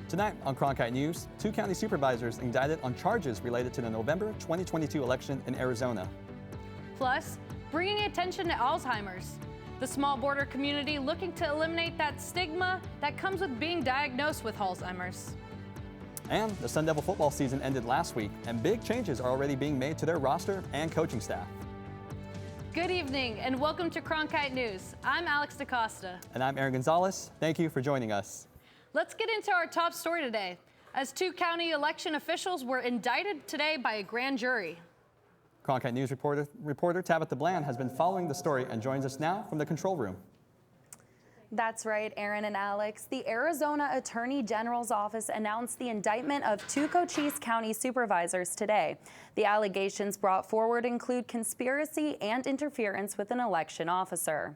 Tonight on Cronkite News, 2 county supervisors indicted on charges related to the November 2022 election in Arizona. Plus, bringing attention to Alzheimer's. The small border community looking to eliminate that stigma that comes with being diagnosed with Alzheimer's. And the Sun Devil football season ended last week, and big changes are already being made to their roster and coaching staff. Good evening and welcome to Cronkite News. I'm Alex DaCosta. And I'm Aaron Gonzalez. Thank you for joining us. Let's get into our top story today, as 2 county election officials were indicted today by a grand jury. Cronkite News reporter Tabitha Bland has been following the story and joins us now from the control room. That's right, Aaron and Alex. The Arizona Attorney General's office announced the indictment of 2 Cochise County supervisors today. The allegations brought forward include conspiracy and interference with an election officer.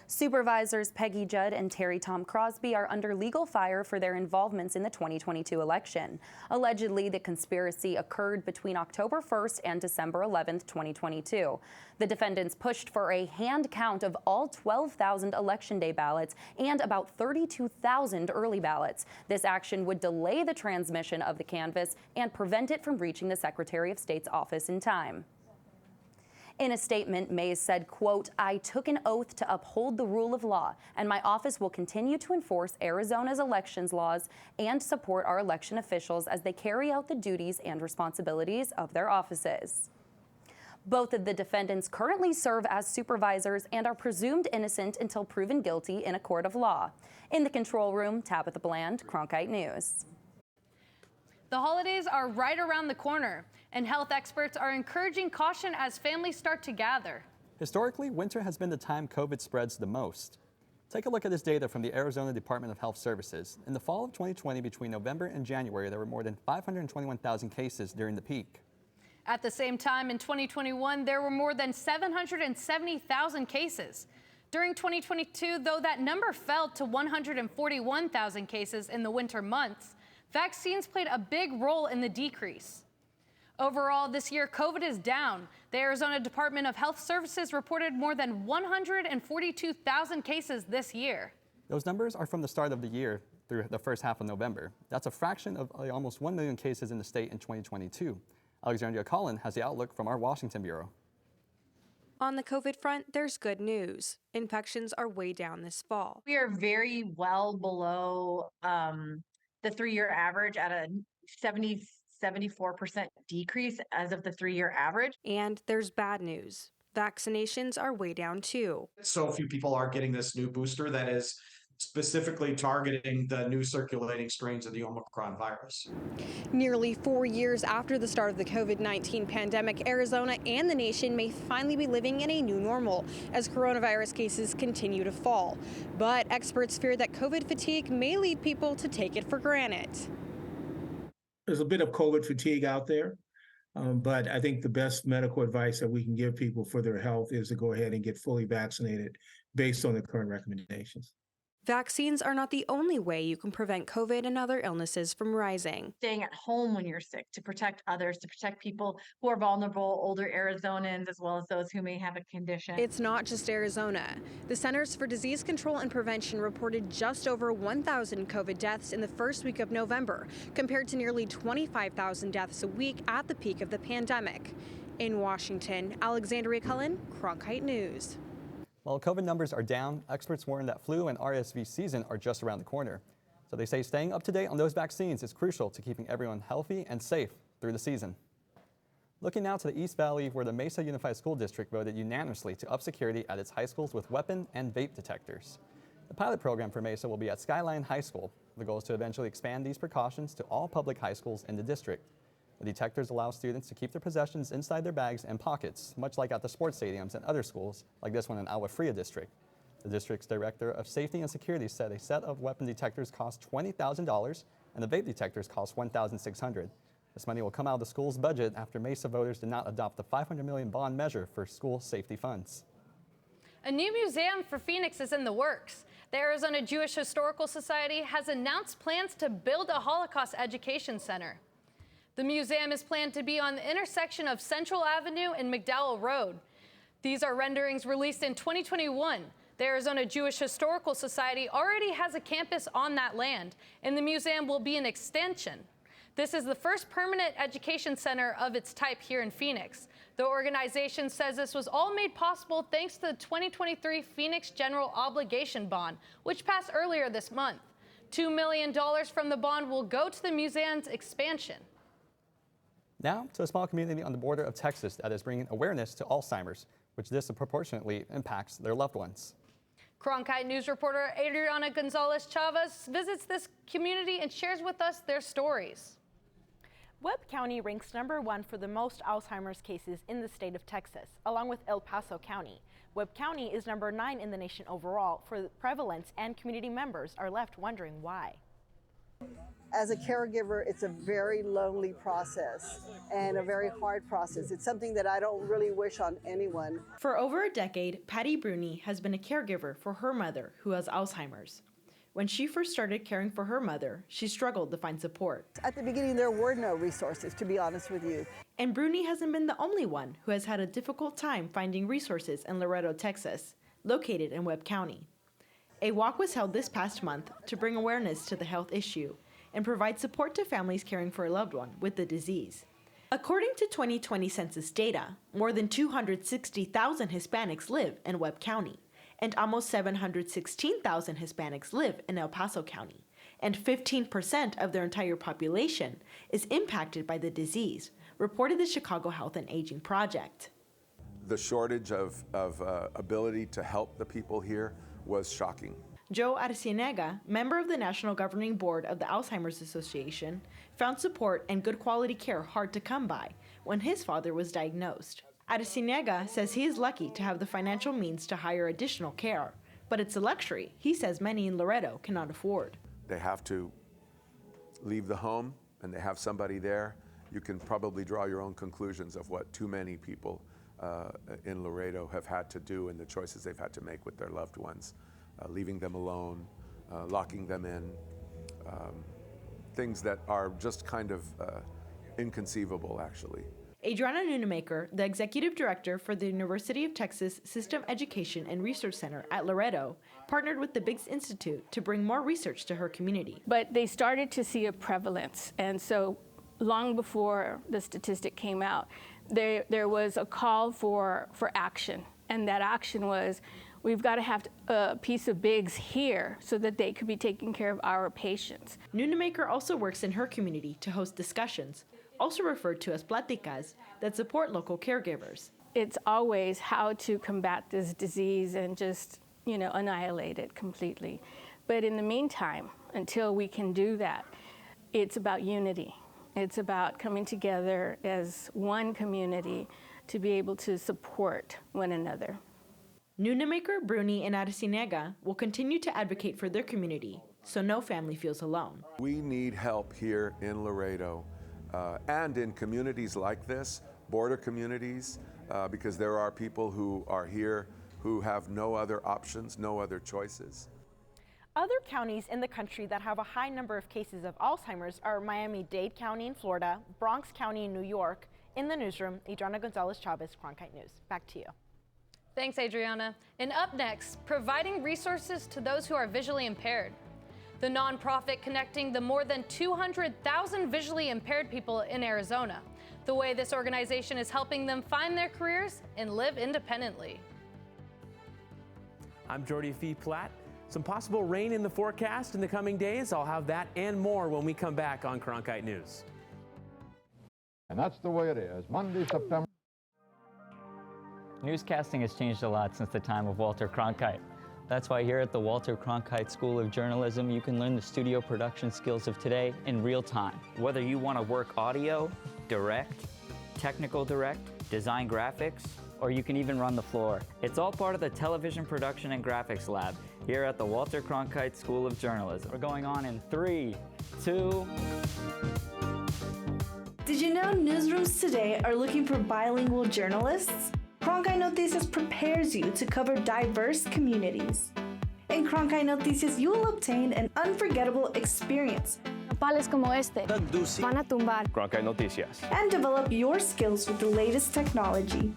Supervisors Peggy Judd and Terry Tom Crosby are under legal fire for their involvements in the 2022 election. Allegedly, the conspiracy occurred between October 1st and December 11th, 2022. The defendants pushed for a hand count of all 12,000 Election Day ballots and about 32,000 early ballots. This action would delay the transmission of the canvass and prevent it from reaching the Secretary of State's office in time. In a statement, Mays said, quote, "I took an oath to uphold the rule of law, and my office will continue to enforce Arizona's elections laws and support our election officials as they carry out the duties and responsibilities of their offices." Both of the defendants currently serve as supervisors and are presumed innocent until proven guilty in a court of law. In the control room, Tabitha Bland, Cronkite News. The holidays are right around the corner, and health experts are encouraging caution as families start to gather. Historically, winter has been the time COVID spreads the most. Take a look at this data from the Arizona Department of Health Services. In the fall of 2020, between November and January, there were more than 521,000 cases during the peak. At the same time, in 2021, there were more than 770,000 cases. During 2022, though that number fell to 141,000 cases in the winter months, vaccines played a big role in the decrease. Overall, this year, COVID is down. The Arizona Department of Health Services reported more than 142,000 cases this year. Those numbers are from the start of the year through the first half of November. That's a fraction of almost 1 million cases in the state in 2022. Alexandria Collin has the outlook from our Washington bureau. On the COVID front, there's good news. Infections are way down this fall. We are very well below the 3-year average at a 74% decrease as of the 3-year average. And there's bad news. Vaccinations are way down too. So few people are getting this new booster that is specifically targeting the new circulating strains of the Omicron virus. Nearly 4 years after the start of the COVID-19 pandemic, Arizona and the nation may finally be living in a new normal as coronavirus cases continue to fall. But experts fear that COVID fatigue may lead people to take it for granted. There's a bit of COVID fatigue out there, but I think the best medical advice that we can give people for their health is to go ahead and get fully vaccinated based on the current recommendations. Vaccines are not the only way you can prevent COVID and other illnesses from rising. Staying at home when you're sick to protect others, to protect people who are vulnerable, older Arizonans, as well as those who may have a condition. It's not just Arizona. The Centers for Disease Control and Prevention reported just over 1,000 COVID deaths in the first week of November, compared to nearly 25,000 deaths a week at the peak of the pandemic. In Washington, Alexandria Cullen, Cronkite News. While COVID numbers are down, experts warn that flu and RSV season are just around the corner. So they say staying up to date on those vaccines is crucial to keeping everyone healthy and safe through the season. Looking now to the East Valley, where the Mesa Unified School District voted unanimously to up security at its high schools with weapon and vape detectors. The pilot program for Mesa will be at Skyline High School. The goal is to eventually expand these precautions to all public high schools in the district. The detectors allow students to keep their possessions inside their bags and pockets, much like at the sports stadiums and other schools, like this one in Agua Fria District. The district's director of safety and security said a set of weapon detectors cost $20,000 and the vape detectors cost $1,600. This money will come out of the school's budget after Mesa voters did not adopt the $500 million bond measure for school safety funds. A new museum for Phoenix is in the works. The Arizona Jewish Historical Society has announced plans to build a Holocaust education center. The museum is planned to be on the intersection of Central Avenue and McDowell Road. These are renderings released in 2021. The Arizona Jewish Historical Society already has a campus on that land, and the museum will be an extension. This is the first permanent education center of its type here in Phoenix. The organization says this was all made possible thanks to the 2023 Phoenix General Obligation Bond, which passed earlier this month. $2 million from the bond will go to the museum's expansion. Now to a small community on the border of Texas that is bringing awareness to Alzheimer's, which disproportionately impacts their loved ones. Cronkite News reporter Adriana Gonzalez Chavez visits this community and shares with us their stories. Webb County ranks #1 for the most Alzheimer's cases in the state of Texas, along with El Paso County. Webb County is #9 in the nation overall for prevalence, and community members are left wondering why. As a caregiver, it's a very lonely process and a very hard process. It's something that I don't really wish on anyone. For over a decade, Patty Bruni has been a caregiver for her mother, who has Alzheimer's. When she first started caring for her mother, she struggled to find support. At the beginning, there were no resources, to be honest with you. And Bruni hasn't been the only one who has had a difficult time finding resources in Laredo, Texas, located in Webb County. A walk was held this past month to bring awareness to the health issue and provide support to families caring for a loved one with the disease. According to 2020 census data, more than 260,000 Hispanics live in Webb County, and almost 716,000 Hispanics live in El Paso County, and 15% of their entire population is impacted by the disease, reported the Chicago Health and Aging Project. The shortage of ability to help the people here was shocking. Joe Arcienega, member of the National Governing Board of the Alzheimer's Association, found support and good quality care hard to come by when his father was diagnosed. Arcienega says he is lucky to have the financial means to hire additional care, but it's a luxury he says many in Laredo cannot afford. They have to leave the home and they have somebody there. You can probably draw your own conclusions of what too many people in Laredo have had to do and the choices they've had to make with their loved ones. Leaving them alone, locking them in, things that are just kind of inconceivable, actually. Adriana Nunemaker, the executive director for the University of Texas System Education and Research Center at Laredo, partnered with the Biggs Institute to bring more research to her community. But they started to see a prevalence, and so long before the statistic came out, there was a call for action, and that action was, we've got to have a piece of Biggs here so that they could be taking care of our patients. Nunemaker also works in her community to host discussions, also referred to as platicas, that support local caregivers. It's always how to combat this disease and just, annihilate it completely. But in the meantime, until we can do that, it's about unity. It's about coming together as one community to be able to support one another. Nunemaker, Bruni, and Arcienega will continue to advocate for their community so no family feels alone. We need help here in Laredo and in communities like this, border communities, because there are people who are here who have no other options, no other choices. Other counties in the country that have a high number of cases of Alzheimer's are Miami-Dade County in Florida, Bronx County in New York. In the newsroom, Adriana Gonzalez Chavez, Cronkite News. Back to you. Thanks, Adriana. And up next, providing resources to those who are visually impaired. The nonprofit connecting the more than 200,000 visually impaired people in Arizona. The way this organization is helping them find their careers and live independently. I'm Jordy Fee Platt. Some possible rain in the forecast in the coming days. I'll have that and more when we come back on Cronkite News. And that's the way it is. Monday, September. Newscasting has changed a lot since the time of Walter Cronkite. That's why here at the Walter Cronkite School of Journalism, you can learn the studio production skills of today in real time. Whether you want to work audio, direct, technical direct, design graphics, or you can even run the floor. It's all part of the Television Production and Graphics Lab here at the Walter Cronkite School of Journalism. We're going on in 3, 2... Did you know newsrooms today are looking for bilingual journalists? Cronkite Noticias prepares you to cover diverse communities. In Cronkite Noticias, you will obtain an unforgettable experience. Nopales como este van a tumbar. Cronkite Noticias. And develop your skills with the latest technology.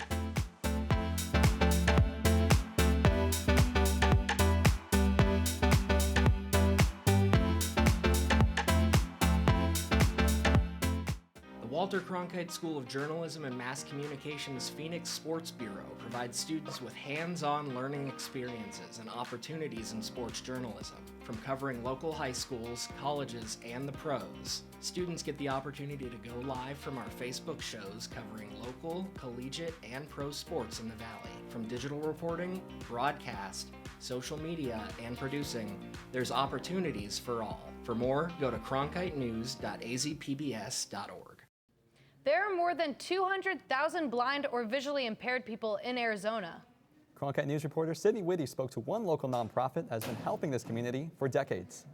Walter Cronkite School of Journalism and Mass Communication's Phoenix Sports Bureau provides students with hands-on learning experiences and opportunities in sports journalism. From covering local high schools, colleges, and the pros, students get the opportunity to go live from our Facebook shows covering local, collegiate, and pro sports in the Valley. From digital reporting, broadcast, social media, and producing, there's opportunities for all. For more, go to cronkitenews.azpbs.org. There are more than 200,000 blind or visually impaired people in Arizona. Cronkite News reporter Sydney Whitty spoke to one local nonprofit that has been helping this community for decades.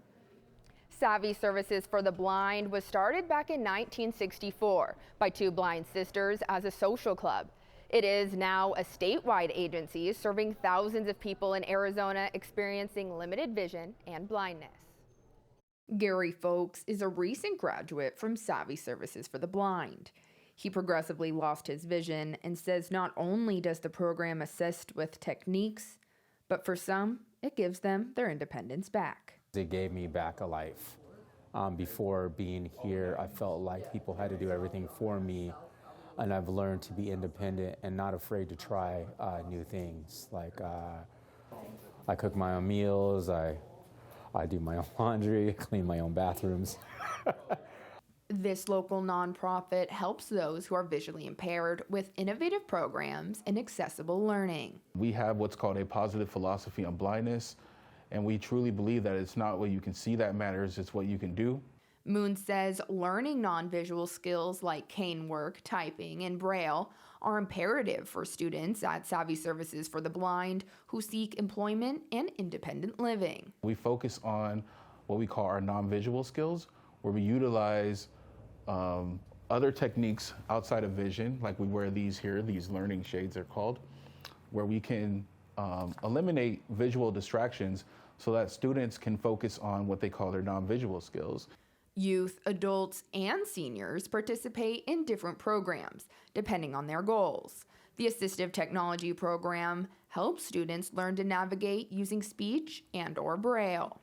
Savvy Services for the Blind was started back in 1964 by two blind sisters as a social club. It is now a statewide agency serving thousands of people in Arizona experiencing limited vision and blindness. Gary Folks is a recent graduate from Savvy Services for the Blind. He progressively lost his vision and says not only does the program assist with techniques, but for some, it gives them their independence back. It gave me back a life. Before being here, I felt like people had to do everything for me, and I've learned to be independent and not afraid to try new things. Like I cook my own meals, I do my own laundry, clean my own bathrooms. This local nonprofit helps those who are visually impaired with innovative programs and accessible learning. We have what's called a positive philosophy on blindness, and we truly believe that it's not what you can see that matters, it's what you can do. Moon says learning non-visual skills like cane work, typing, and Braille are imperative for students at Savvy Services for the Blind who seek employment and independent living. We focus on what we call our non-visual skills, where we utilize other techniques outside of vision, like we wear these here, these learning shades are called, where we can eliminate visual distractions so that students can focus on what they call their non-visual skills. Youth, adults, and seniors participate in different programs, depending on their goals. The Assistive Technology program helps students learn to navigate using speech and/or Braille.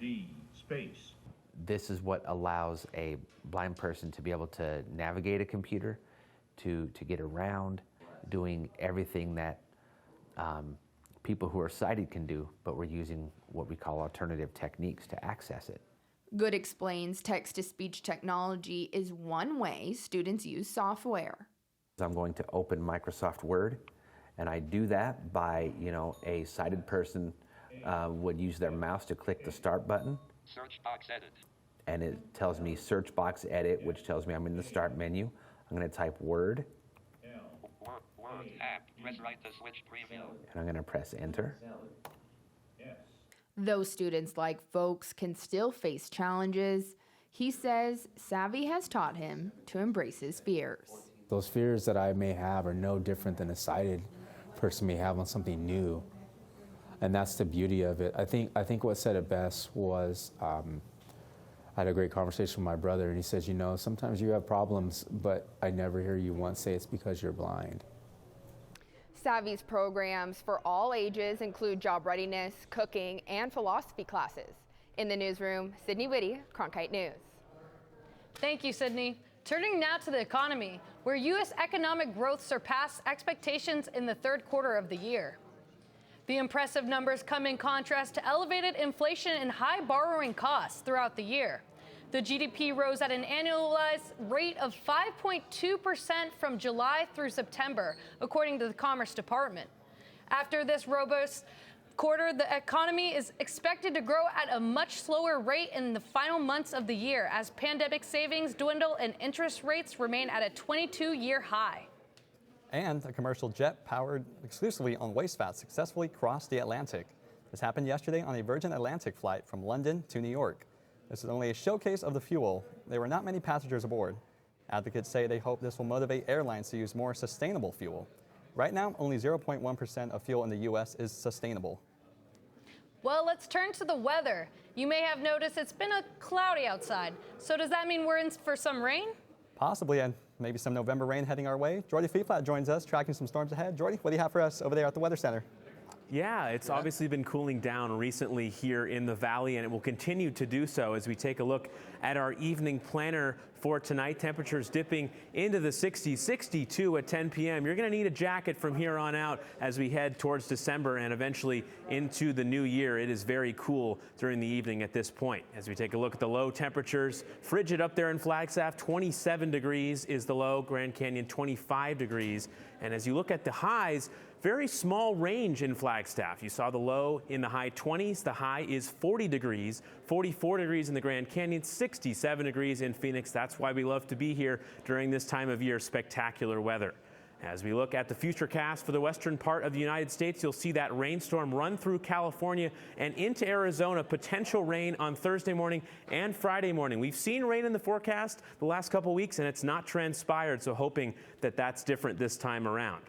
D space. This is what allows a blind person to be able to navigate a computer, to get around, doing everything that people who are sighted can do, but we're using what we call alternative techniques to access it. Good explains text-to-speech technology is one way students use software. I'm going to open Microsoft Word, and I do that by, a sighted person would use their mouse to click the start button. Search box edit. And it tells me search box edit, which tells me I'm in the start menu. I'm going to type Word. Word app. Press right to switch preview. And I'm going to press enter. Those students like Folks can still face challenges. He says Savvy has taught him to embrace his fears. Those fears that I may have are no different than a sighted person may have on something new. And that's the beauty of it. I think what said it best was, I had a great conversation with my brother, and he says, sometimes you have problems, but I never hear you once say it's because you're blind. Savvy's programs for all ages include job readiness, cooking, and philosophy classes. In the newsroom, Sydney Whitty, Cronkite News. Thank you, Sydney. Turning now to the economy, where U.S. economic growth surpassed expectations in the third quarter of the year. The impressive numbers come in contrast to elevated inflation and high borrowing costs throughout the year. The GDP rose at an annualized rate of 5.2% from July through September, according to the Commerce Department. After this robust quarter, the economy is expected to grow at a much slower rate in the final months of the year as pandemic savings dwindle and interest rates remain at a 22-year high. And a commercial jet powered exclusively on waste fat successfully crossed the Atlantic. This happened yesterday on a Virgin Atlantic flight from London to New York. This is only a showcase of the fuel. There were not many passengers aboard. Advocates say they hope this will motivate airlines to use more sustainable fuel. Right now, only 0.1% of fuel in the U.S. is sustainable. Well, let's turn to the weather. You may have noticed it's been cloudy outside. So does that mean we're in for some rain? Possibly, and maybe some November rain heading our way. Jordy Feeflat joins us, tracking some storms ahead. Jordy, what do you have for us over there at the Weather Center? Yeah, it's obviously been cooling down recently here in the valley, and it will continue to do so as we take a look at our evening planner for tonight. Temperatures dipping into the 60s, 62 at 10 p.m. You're going to need a jacket from here on out as we head towards December and eventually into the new year. It is very cool during the evening at this point. As we take a look at the low temperatures, frigid up there in Flagstaff, 27 degrees is the low, Grand Canyon 25 degrees. And as you look at the highs, very small range in Flagstaff. You saw the low in the high 20s. The high is 40 degrees, 44 degrees in the Grand Canyon, 67 degrees in Phoenix. That's why we love to be here during this time of year. Spectacular weather. As we look at the futurecast for the western part of the United States, you'll see that rainstorm run through California and into Arizona. Potential rain on Thursday morning and Friday morning. We've seen rain in the forecast the last couple weeks, and it's not transpired, so hoping that that's different this time around.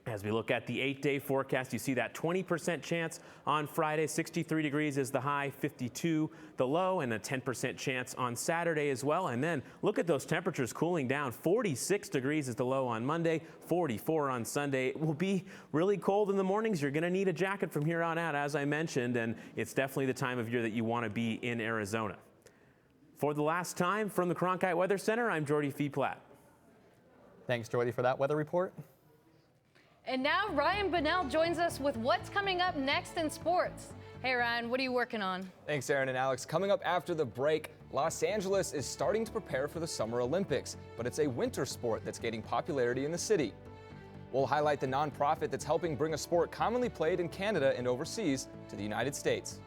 As we look at the 8-day forecast, you see that 20% chance on Friday, 63 degrees is the high, 52 the low, and a 10% chance on Saturday as well. And then look at those temperatures cooling down. 46 degrees is the low on Monday, 44 on Sunday. It will be really cold in the mornings. You're going to need a jacket from here on out, as I mentioned, and it's definitely the time of year that you want to be in Arizona. For the last time from the Cronkite Weather Center, I'm Jordy Fee-Platt. Thanks, Jordy, for that weather report. And now Ryan Bunnell joins us with what's coming up next in sports. Hey Ryan, what are you working on? Thanks, Aaron and Alex. Coming up after the break, Los Angeles is starting to prepare for the Summer Olympics, but it's a winter sport that's gaining popularity in the city. We'll highlight the nonprofit that's helping bring a sport commonly played in Canada and overseas to the United States.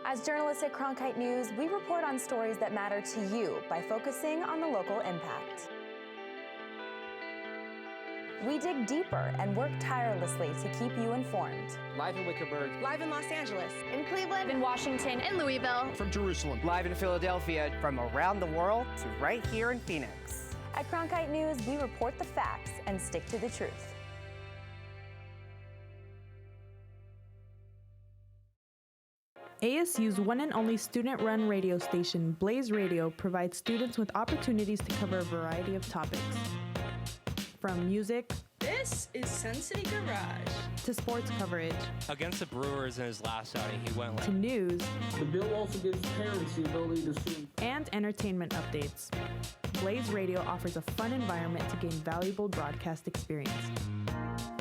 As journalists at Cronkite News, we report on stories that matter to you by focusing on the local impact. We dig deeper and work tirelessly to keep you informed. Live in Wickerburg. Live in Los Angeles. In Cleveland. In Washington. In Louisville. From Jerusalem. Live in Philadelphia. From around the world to right here in Phoenix. At Cronkite News, we report the facts and stick to the truth. ASU's one and only student-run radio station, Blaze Radio, provides students with opportunities to cover a variety of topics. From music, this is Sun City Garage, to sports coverage, against the Brewers in his last outing, he went to news. The bill also gives parents the ability to sue. And entertainment updates. Blaze Radio offers a fun environment to gain valuable broadcast experience.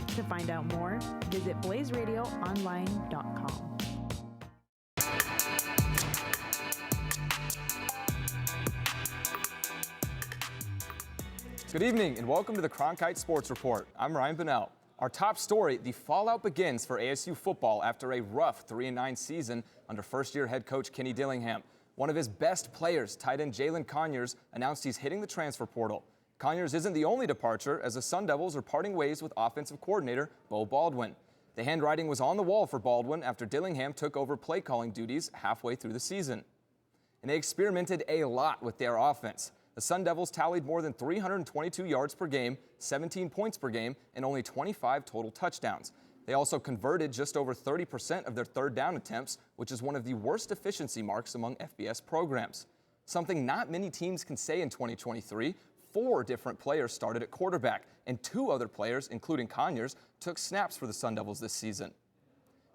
To find out more, visit blazeradioonline.com. Good evening and welcome to the Cronkite Sports Report. I'm Ryan Bunnell. Our top story, the fallout begins for ASU football after a rough 3-9 season under first-year head coach Kenny Dillingham. One of his best players, tight end Jalen Conyers, announced he's hitting the transfer portal. Conyers isn't the only departure, as the Sun Devils are parting ways with offensive coordinator Beau Baldwin. The handwriting was on the wall for Baldwin after Dillingham took over play-calling duties halfway through the season. And they experimented a lot with their offense. The Sun Devils tallied more than 322 yards per game, 17 points per game, and only 25 total touchdowns. They also converted just over 30% of their third down attempts, which is one of the worst efficiency marks among FBS programs. Something not many teams can say in 2023, 4 different players started at quarterback, and 2 other players, including Conyers, took snaps for the Sun Devils this season.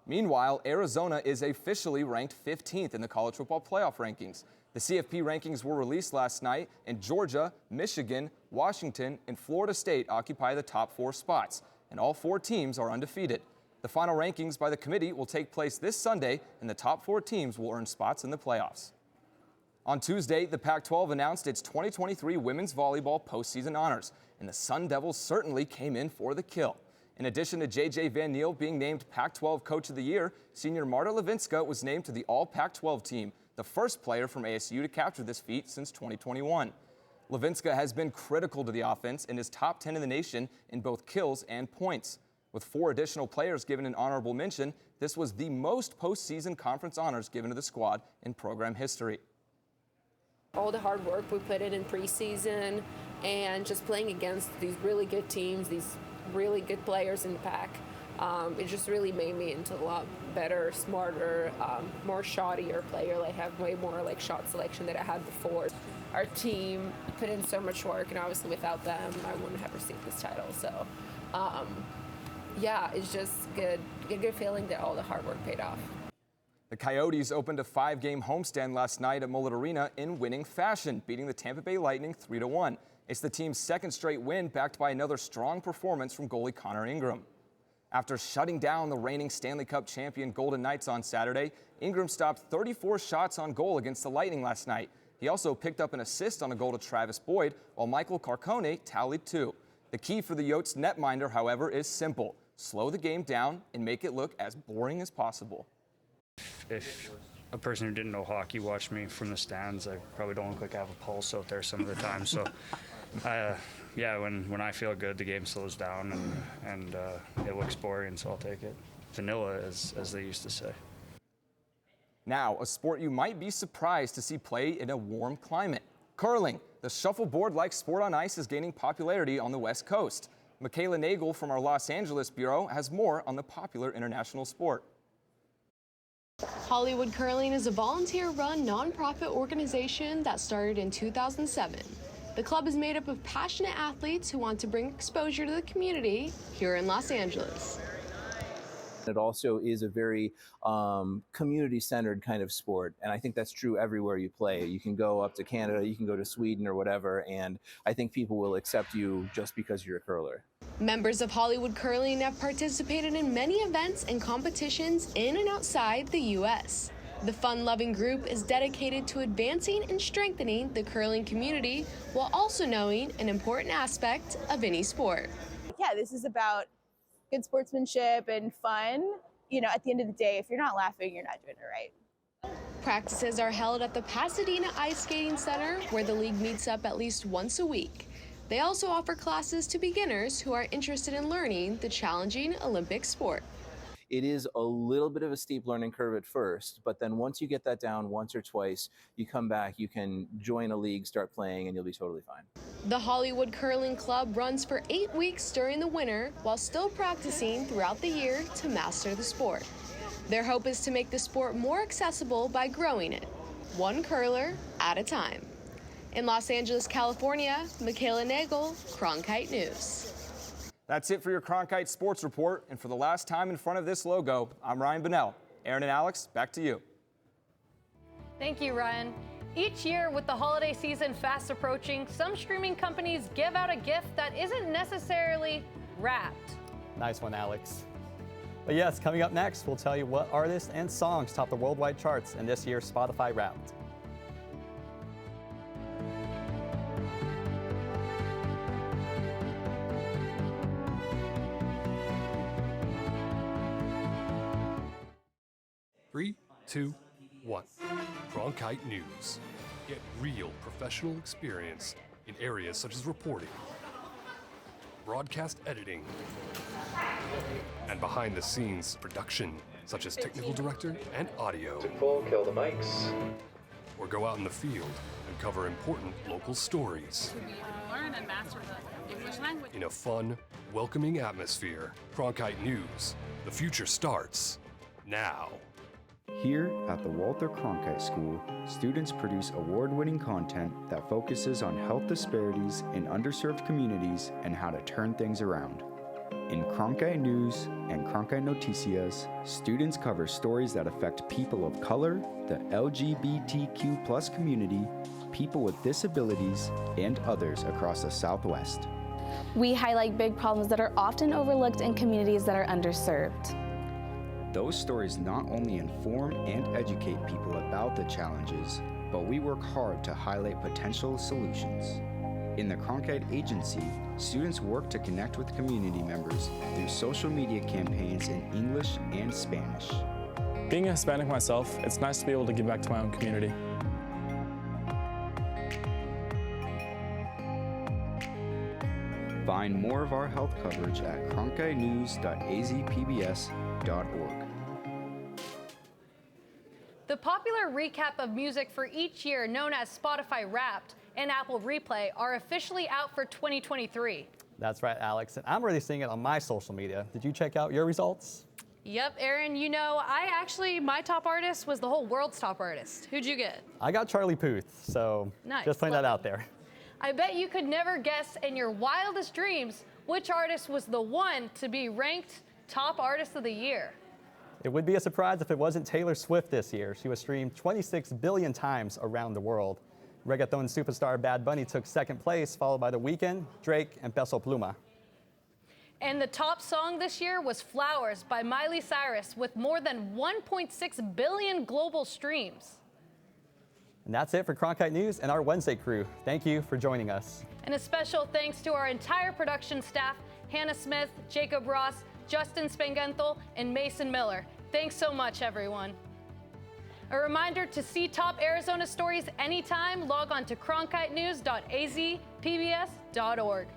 Meanwhile, Arizona is officially ranked 15th in the college football playoff rankings. The CFP rankings were released last night, and Georgia, Michigan, Washington, and Florida State occupy the top 4 spots, and all 4 teams are undefeated. The final rankings by the committee will take place this Sunday, and the top 4 teams will earn spots in the playoffs. On Tuesday, the Pac-12 announced its 2023 women's volleyball postseason honors, and the Sun Devils certainly came in for the kill. In addition to J.J. Van Niel being named Pac-12 Coach of the Year, senior Marta Levinska was named to the All-Pac-12 team, the first player from ASU to capture this feat since 2021. Levinska has been critical to the offense and is top 10 in the nation in both kills and points. With 4 additional players given an honorable mention, this was the most postseason conference honors given to the squad in program history. All the hard work we put in preseason and just playing against these really good teams, these really good players in the pack, it just really made me into a lot better, smarter, more shottier player. I have way more shot selection than I had before. Our team put in so much work, and obviously without them, I wouldn't have received this title. So, yeah, it's just good. A good feeling that all the hard work paid off. The Coyotes opened a 5-game homestand last night at Mullet Arena in winning fashion, beating the Tampa Bay Lightning 3-1. It's the team's second straight win, backed by another strong performance from goalie Connor Ingram. After shutting down the reigning Stanley Cup champion Golden Knights on Saturday, Ingram stopped 34 shots on goal against the Lightning last night. He also picked up an assist on a goal to Travis Boyd, while Michael Carcone tallied 2. The key for the Yotes netminder, however, is simple. Slow the game down and make it look as boring as possible. If a person who didn't know hockey watched me from the stands, I probably don't look like I have a pulse out there some of the time. So, yeah, when I feel good, the game slows down and it looks boring, so I'll take it. Vanilla, as they used to say. Now, a sport you might be surprised to see play in a warm climate. Curling. The shuffleboard-like sport on ice is gaining popularity on the West Coast. Michaela Nagel from our Los Angeles bureau has more on the popular international sport. Hollywood Curling is a volunteer-run nonprofit organization that started in 2007. The club is made up of passionate athletes who want to bring exposure to the community here in Los Angeles. It also is a very community-centered kind of sport, and I think that's true everywhere you play. You can go up to Canada, you can go to Sweden or whatever, and I think people will accept you just because you're a curler. Members of Hollywood Curling have participated in many events and competitions in and outside the U.S. The fun-loving group is dedicated to advancing and strengthening the curling community while also knowing an important aspect of any sport. Yeah, this is about good sportsmanship and fun. You know, at the end of the day, if you're not laughing, you're not doing it right. Practices are held at the Pasadena Ice Skating Center, where the league meets up at least once a week. They also offer classes to beginners who are interested in learning the challenging Olympic sport. It is a little bit of a steep learning curve at first, but then once you get that down once or twice, you come back, you can join a league, start playing, and you'll be totally fine. The Hollywood Curling Club runs for 8 weeks during the winter while still practicing throughout the year to master the sport. Their hope is to make the sport more accessible by growing it, one curler at a time. In Los Angeles, California, Michaela Nagel, Cronkite News. That's it for your Cronkite Sports Report, and for the last time in front of this logo, I'm Ryan Bunnell. Aaron and Alex, back to you. Thank you, Ryan. Each year, with the holiday season fast approaching, some streaming companies give out a gift that isn't necessarily wrapped. Nice one, Alex. But yes, coming up next, we'll tell you what artists and songs top the worldwide charts in this year's Spotify Wrapped. Three, 2, 1. Cronkite News. Get real professional experience in areas such as reporting, broadcast editing, and behind-the-scenes production, such as technical director and audio. Kill the mics. Or go out in the field and cover important local stories. Learn and master the English language. In a fun, welcoming atmosphere. Cronkite News. The future starts now. Here at the Walter Cronkite School, students produce award-winning content that focuses on health disparities in underserved communities and how to turn things around. In Cronkite News and Cronkite Noticias, students cover stories that affect people of color, the LGBTQ+ community, people with disabilities, and others across the Southwest. We highlight big problems that are often overlooked in communities that are underserved. Those stories not only inform and educate people about the challenges, but we work hard to highlight potential solutions. In the Cronkite Agency, students work to connect with community members through social media campaigns in English and Spanish. Being a Hispanic myself, it's nice to be able to give back to my own community. Find more of our health coverage at cronkitenews.azpbs.org. The popular recap of music for each year, known as Spotify Wrapped and Apple Replay, are officially out for 2023. That's right, Alex. And I'm already seeing it on my social media. Did you check out your results? Yep, Aaron, you know, my top artist was the whole world's top artist. Who'd you get? I got Charlie Puth, so Nice. just putting that out there. I bet you could never guess in your wildest dreams which artist was the one to be ranked top artist of the year. It would be a surprise if it wasn't Taylor Swift this year. She was streamed 26 billion times around the world. Reggaeton superstar Bad Bunny took second place, followed by The Weeknd, Drake, and Peso Pluma. And the top song this year was Flowers by Miley Cyrus with more than 1.6 billion global streams. And that's it for Cronkite News and our Wednesday crew. Thank you for joining us. And a special thanks to our entire production staff, Hannah Smith, Jacob Ross, Justin Spangenthal, and Mason Miller. Thanks so much, everyone. A reminder to see top Arizona stories anytime, log on to cronkitenews.azpbs.org.